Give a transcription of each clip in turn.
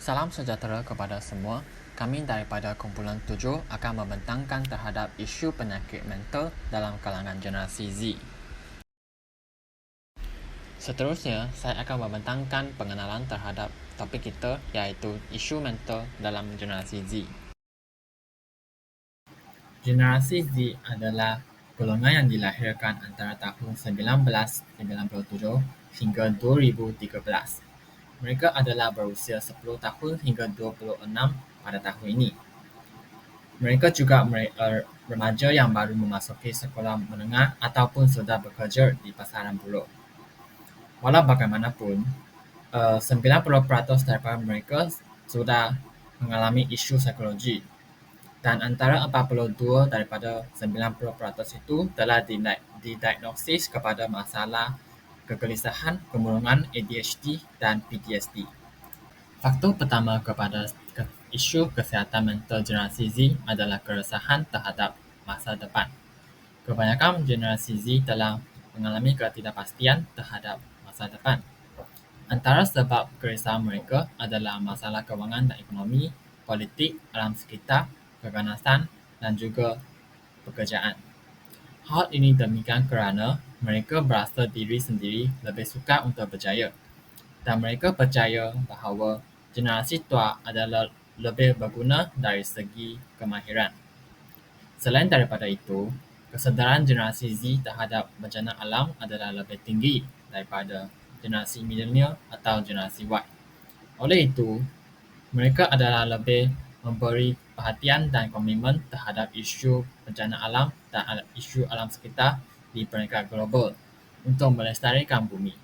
Salam sejahtera kepada semua. Kami daripada kumpulan 7 akan membentangkan terhadap isu penyakit mental dalam kalangan generasi Z. Seterusnya, saya akan membentangkan pengenalan terhadap topik kita iaitu isu mental dalam generasi Z. Generasi Z adalah golongan yang dilahirkan antara tahun 1997 hingga 2013. Mereka adalah berusia 10 tahun hingga 26 pada tahun ini. Mereka juga remaja yang baru memasuki sekolah menengah ataupun sudah bekerja di pasaran buruh. Walau bagaimanapun, 90% daripada mereka sudah mengalami isu psikologi, dan antara 42 daripada 90% itu telah didiagnosis kepada masalah kegelisahan, kemurungan, ADHD, dan PTSD. Faktor pertama kepada isu kesihatan mental generasi Z adalah keresahan terhadap masa depan. Kebanyakan generasi Z telah mengalami ketidakpastian terhadap masa depan. Antara sebab keresahan mereka adalah masalah kewangan dan ekonomi, politik, alam sekitar, keganasan, dan juga pekerjaan. Hal ini demikian kerana mereka berasa diri sendiri lebih sukar untuk berjaya, dan mereka percaya bahawa generasi tua adalah lebih berguna dari segi kemahiran. Selain daripada itu, kesedaran generasi Z terhadap bencana alam adalah lebih tinggi daripada generasi milenial atau generasi Y. Oleh itu, mereka adalah lebih memberi perhatian dan komitmen terhadap isu bencana alam dan isu alam sekitar di peringkat global untuk melestarikan bumi.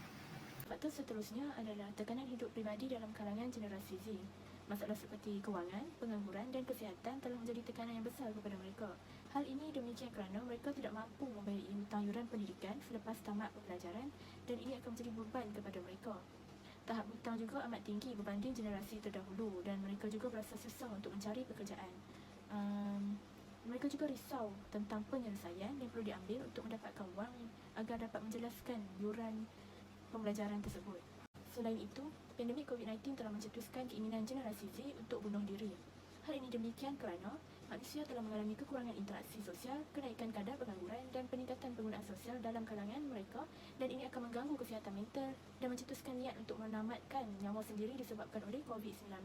Faktor seterusnya adalah tekanan hidup pribadi dalam kalangan generasi Z. Masalah seperti kewangan, pengangguran dan kesihatan telah menjadi tekanan yang besar kepada mereka. Hal ini demikian kerana mereka tidak mampu membayar hutang yuran pendidikan selepas tamat pembelajaran, dan ini akan menjadi beban kepada mereka. Tahap hutang juga amat tinggi berbanding generasi terdahulu, dan mereka juga berasa susah untuk mencari pekerjaan. Mereka juga risau tentang penyelesaian yang perlu diambil untuk mendapatkan wang agar dapat menjelaskan yuran pembelajaran tersebut. Selain itu, pandemik COVID-19 telah mencetuskan keinginan generasi Z untuk bunuh diri. Hal ini demikian kerana manusia telah mengalami kekurangan interaksi sosial, kenaikan kadar pengangguran dan peningkatan penggunaan sosial dalam kalangan mereka, dan ini akan mengganggu kesihatan mental dan mencetuskan niat untuk menamatkan nyawa sendiri disebabkan oleh COVID-19.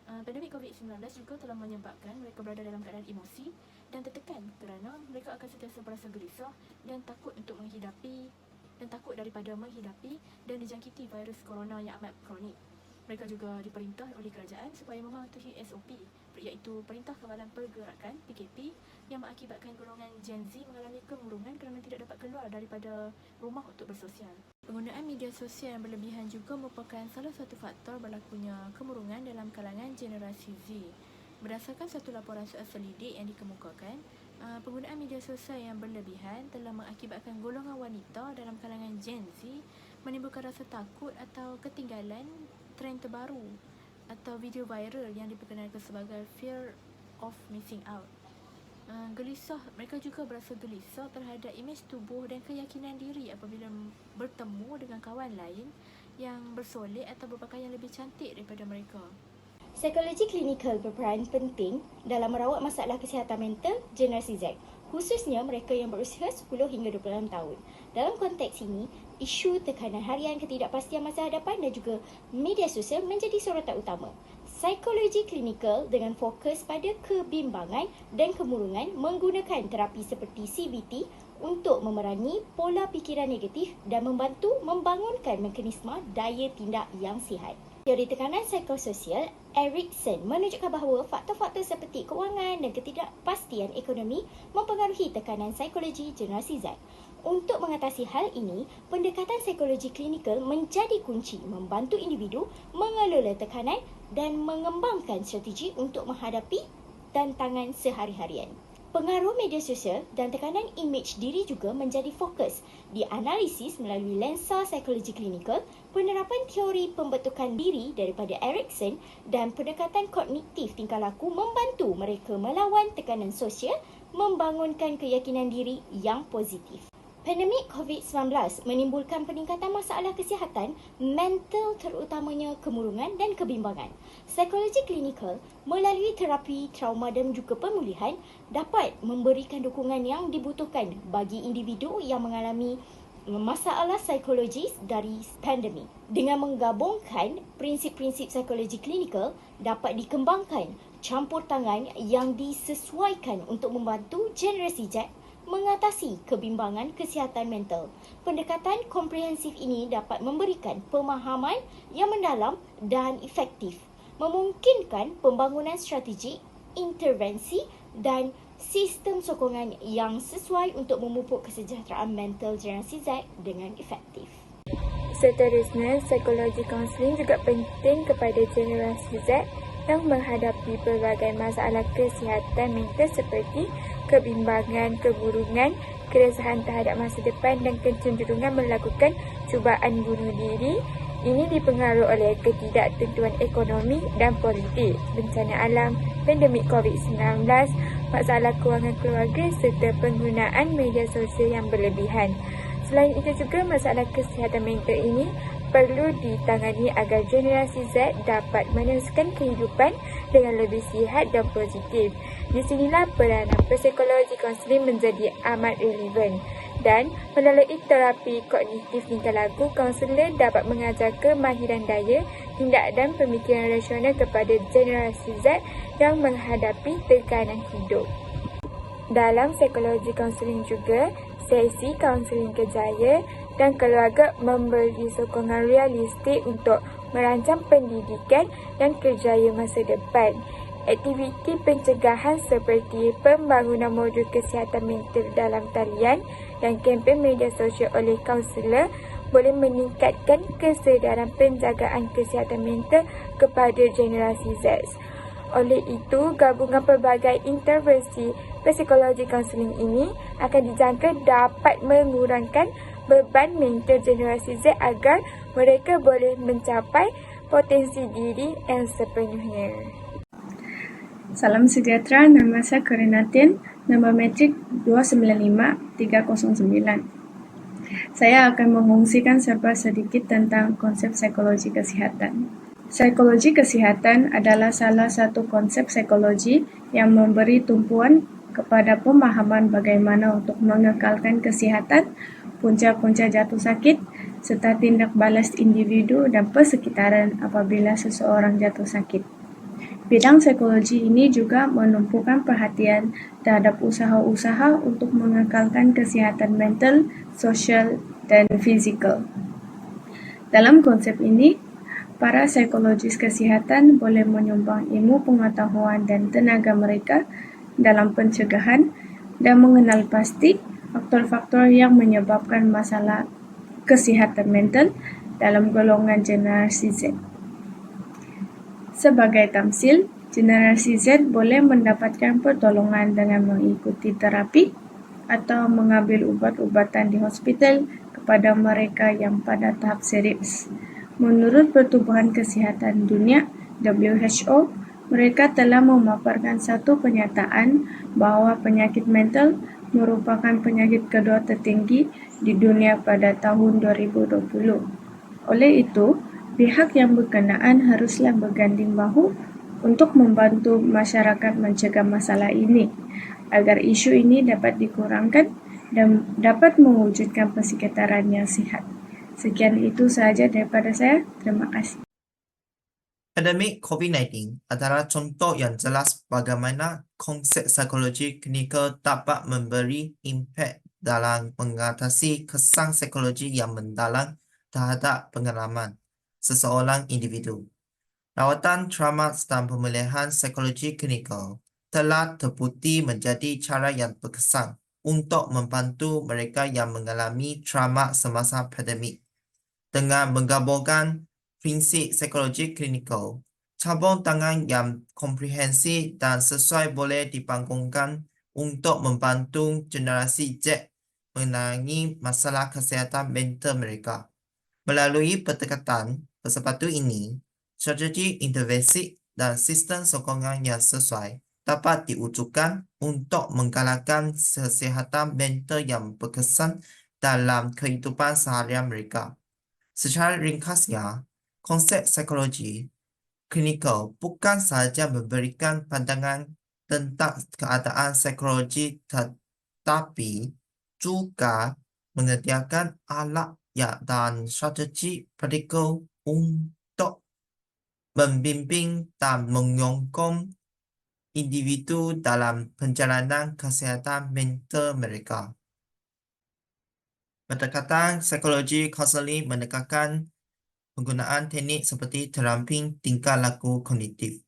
Pandemik COVID-19 juga telah menyebabkan mereka berada dalam keadaan emosi dan tertekan kerana mereka akan sentiasa berasa gelisah dan takut daripada menghadapi dan dijangkiti virus corona yang amat kronik. Mereka juga diperintah oleh kerajaan supaya mematuhi SOP, iaitu Perintah Kawalan Pergerakan PKP, yang mengakibatkan golongan Gen Z mengalami kemurungan kerana tidak dapat keluar daripada rumah untuk bersosial. Penggunaan media sosial yang berlebihan juga merupakan salah satu faktor berlakunya kemurungan dalam kalangan generasi Z. Berdasarkan satu laporan soal selidik yang dikemukakan, penggunaan media sosial yang berlebihan telah mengakibatkan golongan wanita dalam kalangan Gen Z menimbulkan rasa takut atau ketinggalan trend terbaru atau video viral yang diperkenalkan sebagai fear of missing out. Mereka juga berasa gelisah terhadap imej tubuh dan keyakinan diri apabila bertemu dengan kawan lain yang bersolek atau berpakaian lebih cantik daripada mereka. Psikologi klinikal berperan penting dalam merawat masalah kesihatan mental generasi Z, khususnya mereka yang berusia 10 hingga 26 tahun. Dalam konteks ini, isu tekanan harian, ketidakpastian masa hadapan dan juga media sosial menjadi sorotan utama. Psikologi klinikal dengan fokus pada kebimbangan dan kemurungan menggunakan terapi seperti CBT untuk memerangi pola fikiran negatif dan membantu membangunkan mekanisme daya tindak yang sihat. Teori tekanan psikososial Erikson menunjukkan bahawa faktor-faktor seperti kewangan dan ketidakpastian ekonomi mempengaruhi tekanan psikologi generasi Z. Untuk mengatasi hal ini, pendekatan psikologi klinikal menjadi kunci membantu individu mengelola tekanan dan mengembangkan strategi untuk menghadapi tantangan sehari-harian. Pengaruh media sosial dan tekanan imej diri juga menjadi fokus dianalisis melalui lensa psikologi klinikal, penerapan teori pembentukan diri daripada Erikson dan pendekatan kognitif tingkah laku membantu mereka melawan tekanan sosial, membangunkan keyakinan diri yang positif. Pandemik COVID-19 menimbulkan peningkatan masalah kesihatan mental, terutamanya kemurungan dan kebimbangan. Psikologi klinikal melalui terapi trauma dan juga pemulihan dapat memberikan dukungan yang dibutuhkan bagi individu yang mengalami masalah psikologis dari pandemik. Dengan menggabungkan prinsip-prinsip psikologi klinikal, dapat dikembangkan campur tangan yang disesuaikan untuk membantu generasi Z mengatasi kebimbangan kesihatan mental. Pendekatan komprehensif ini dapat memberikan pemahaman yang mendalam dan efektif, memungkinkan pembangunan strategi, intervensi dan sistem sokongan yang sesuai untuk memupuk kesejahteraan mental generasi Z dengan efektif. Seterusnya, psikologi kaunseling juga penting kepada generasi Z yang menghadapi berbagai masalah kesihatan mental seperti kebimbangan, keburukan, keresahan terhadap masa depan dan kecenderungan melakukan cubaan bunuh diri. Ini dipengaruhi oleh ketidaktentuan ekonomi dan politik, bencana alam, pandemik COVID-19, masalah kewangan keluarga serta penggunaan media sosial yang berlebihan. Selain itu juga masalah kesihatan mental ini perlu ditangani agar generasi Z dapat meneruskan kehidupan dengan lebih sihat dan positif. Di sinilah peranan psikologi kaunseling menjadi amat relevan. Dan melalui terapi kognitif tingkah laku, kaunselor dapat mengajar kemahiran daya, tindak dan pemikiran rasional kepada generasi Z yang menghadapi tekanan hidup. Dalam psikologi kaunseling juga, sesi kaunseling kerjaya dan keluarga memberi sokongan realistik untuk merancang pendidikan dan kerjaya masa depan. Aktiviti pencegahan seperti pembangunan modul kesihatan mental dalam talian dan kempen media sosial oleh kaunselor boleh meningkatkan kesedaran penjagaan kesihatan mental kepada generasi Z. Oleh itu, gabungan pelbagai intervensi psikologi kaunseling ini akan dijangka dapat mengurangkan beban mental generasi Z agar mereka boleh mencapai potensi diri yang sepenuhnya. Salam sejahtera, nama saya Karinatin, nombor metrik 295-309. Saya akan mengungsikan serba sedikit tentang konsep psikologi kesihatan. Psikologi kesihatan adalah salah satu konsep psikologi yang memberi tumpuan kepada pemahaman bagaimana untuk mengekalkan kesihatan, punca-punca jatuh sakit, serta tindak balas individu dan persekitaran apabila seseorang jatuh sakit. Bidang psikologi ini juga menumpukan perhatian terhadap usaha-usaha untuk mengekalkan kesihatan mental, sosial, dan fizikal. Dalam konsep ini, para psikologis kesihatan boleh menyumbang ilmu pengetahuan dan tenaga mereka dalam pencegahan dan mengenal pasti faktor-faktor yang menyebabkan masalah kesihatan mental dalam golongan generasi Z. Sebagai tamsil, generasi Z boleh mendapatkan pertolongan dengan mengikuti terapi atau mengambil ubat-ubatan di hospital kepada mereka yang pada tahap serius. Menurut Pertubuhan Kesihatan Dunia (WHO), mereka telah memaparkan satu pernyataan bahwa penyakit mental merupakan penyakit kedua tertinggi di dunia pada tahun 2020. Oleh itu, pihak yang berkenaan haruslah berganding bahu untuk membantu masyarakat mencegah masalah ini, agar isu ini dapat dikurangkan dan dapat mewujudkan persekitaran yang sihat. Sekian itu sahaja daripada saya. Terima kasih. Pandemik COVID-19 adalah contoh yang jelas bagaimana konsep psikologi klinikal dapat memberi impak dalam mengatasi kesan psikologi yang mendalam terhadap pengalaman seseorang individu. Rawatan trauma dan pemulihan psikologi klinikal telah terbukti menjadi cara yang berkesan untuk membantu mereka yang mengalami trauma semasa pandemik. Dengan menggabungkan prinsip psikologi klinikal, campur tangan yang komprehensif dan sesuai boleh dibangunkan untuk membantu generasi Z menangani masalah kesihatan mental mereka. Melalui pendekatan bersepadu ini, strategi intervensi dan sistem sokongan yang sesuai dapat diwujudkan untuk menggalakkan kesihatan mental yang berkesan dalam kehidupan seharian mereka. Secara ringkasnya, konsep psikologi klinikal bukan sahaja memberikan pandangan tentang keadaan psikologi tetapi juga menyediakan alat dan strategi praktikal untuk membimbing dan menyokong individu dalam perjalanan kesihatan mental mereka. Pendekatan psikologi konseling menekankan penggunaan teknik seperti terapi tingkah laku kognitif.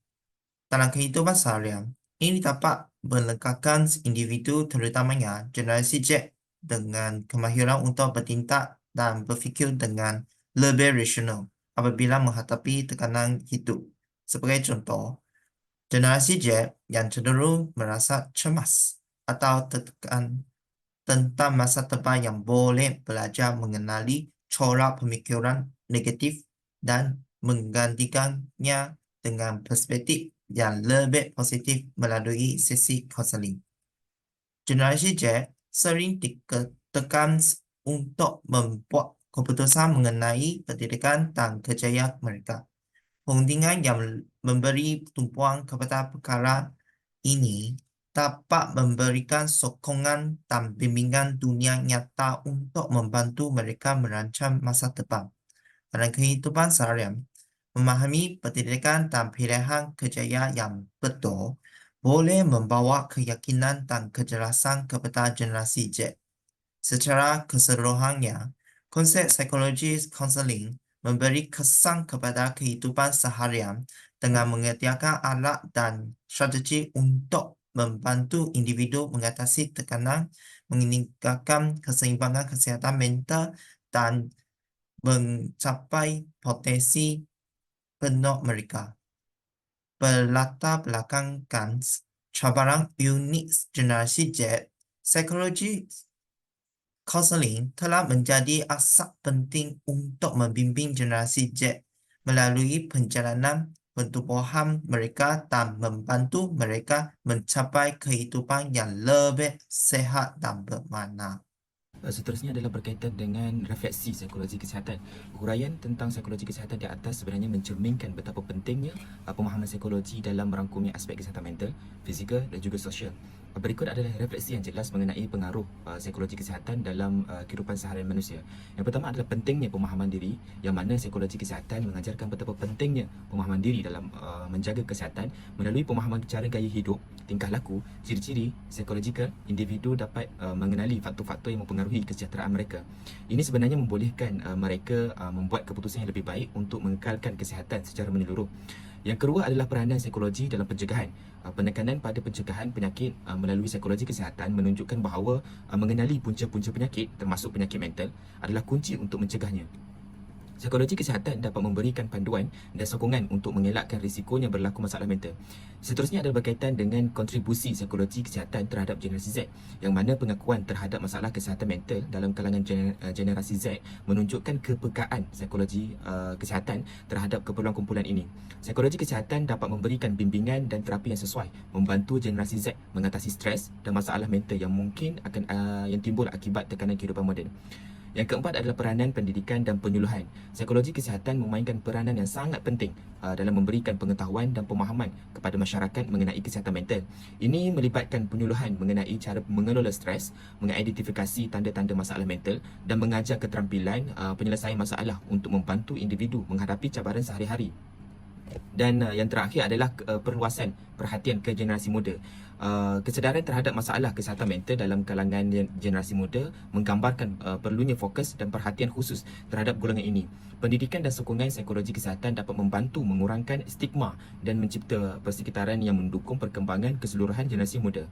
Dalam kehidupan seharian, ini dapat melengkapkan individu terutamanya generasi Z dengan kemahiran untuk bertindak dan berfikir dengan lebih rasional apabila menghadapi tekanan hidup. Sebagai contoh, generasi Z yang cenderung merasa cemas atau tertekan tentang masa depan yang boleh belajar mengenali corak pemikiran negatif dan menggantikannya dengan perspektif yang lebih positif melalui sesi konseling. Generasi Z sering ditekan untuk membuat keputusan mengenai pendidikan dan kerjaya mereka. Perundingan yang memberi tumpuan kepada perkara ini dapat memberikan sokongan dan bimbingan dunia nyata untuk membantu mereka merancang masa depan. Dalam kehidupan seharian, memahami pendidikan dan pilihan kerjaya yang betul boleh membawa keyakinan dan kejelasan kepada generasi Z. Secara keseluruhannya, konsep psikologi konseling memberi kesan kepada kehidupan seharian dengan menyediakan alat dan strategi untuk membantu individu mengatasi tekanan, meningkatkan keseimbangan kesihatan mental, dan mencapai potensi penuh mereka. Berlatar belakangkan cabaran unik generasi Z, psikologi konseling telah menjadi asas penting untuk membimbing generasi Z melalui perjalanan pertumbuhan mereka dan membantu mereka mencapai kehidupan yang lebih sehat dan bermakna. Seterusnya adalah berkaitan dengan refleksi psikologi kesihatan. Huraian tentang psikologi kesihatan di atas sebenarnya mencerminkan betapa pentingnya pemahaman psikologi dalam merangkumi aspek kesihatan mental, fizikal dan juga sosial. Berikut adalah refleksi yang jelas mengenai pengaruh psikologi kesihatan dalam kehidupan seharian manusia. Yang pertama adalah pentingnya pemahaman diri, yang mana psikologi kesihatan mengajarkan betapa pentingnya pemahaman diri dalam menjaga kesihatan melalui pemahaman cara gaya hidup, tingkah laku, ciri-ciri psikologikal individu dapat mengenali faktor-faktor yang mempengaruhi kesejahteraan mereka. Ini sebenarnya membolehkan mereka membuat keputusan yang lebih baik untuk mengekalkan kesihatan secara menyeluruh. Yang kedua adalah peranan psikologi dalam pencegahan. Penekanan pada pencegahan penyakit melalui psikologi kesihatan menunjukkan bahawa mengenali punca-punca penyakit termasuk penyakit mental adalah kunci untuk mencegahnya. Psikologi kesihatan dapat memberikan panduan dan sokongan untuk mengelakkan risikonya berlaku masalah mental. Seterusnya adalah berkaitan dengan kontribusi psikologi kesihatan terhadap generasi Z, yang mana pengakuan terhadap masalah kesihatan mental dalam kalangan generasi Z menunjukkan kepekaan psikologi kesihatan terhadap keperluan kumpulan ini. Psikologi kesihatan dapat memberikan bimbingan dan terapi yang sesuai, membantu generasi Z mengatasi stres dan masalah mental yang mungkin akan yang timbul akibat tekanan kehidupan moden. Yang keempat adalah peranan pendidikan dan penyuluhan. Psikologi kesihatan memainkan peranan yang sangat penting dalam memberikan pengetahuan dan pemahaman kepada masyarakat mengenai kesihatan mental. Ini melibatkan penyuluhan mengenai cara mengelola stres, mengidentifikasi tanda-tanda masalah mental dan mengajar keterampilan penyelesaian masalah untuk membantu individu menghadapi cabaran sehari-hari. Dan yang terakhir adalah perluasan perhatian ke generasi muda. Kesedaran terhadap masalah kesihatan mental dalam kalangan generasi muda menggambarkan perlunya fokus dan perhatian khusus terhadap golongan ini. Pendidikan dan sokongan psikologi kesihatan dapat membantu mengurangkan stigma dan mencipta persekitaran yang mendukung perkembangan keseluruhan generasi muda.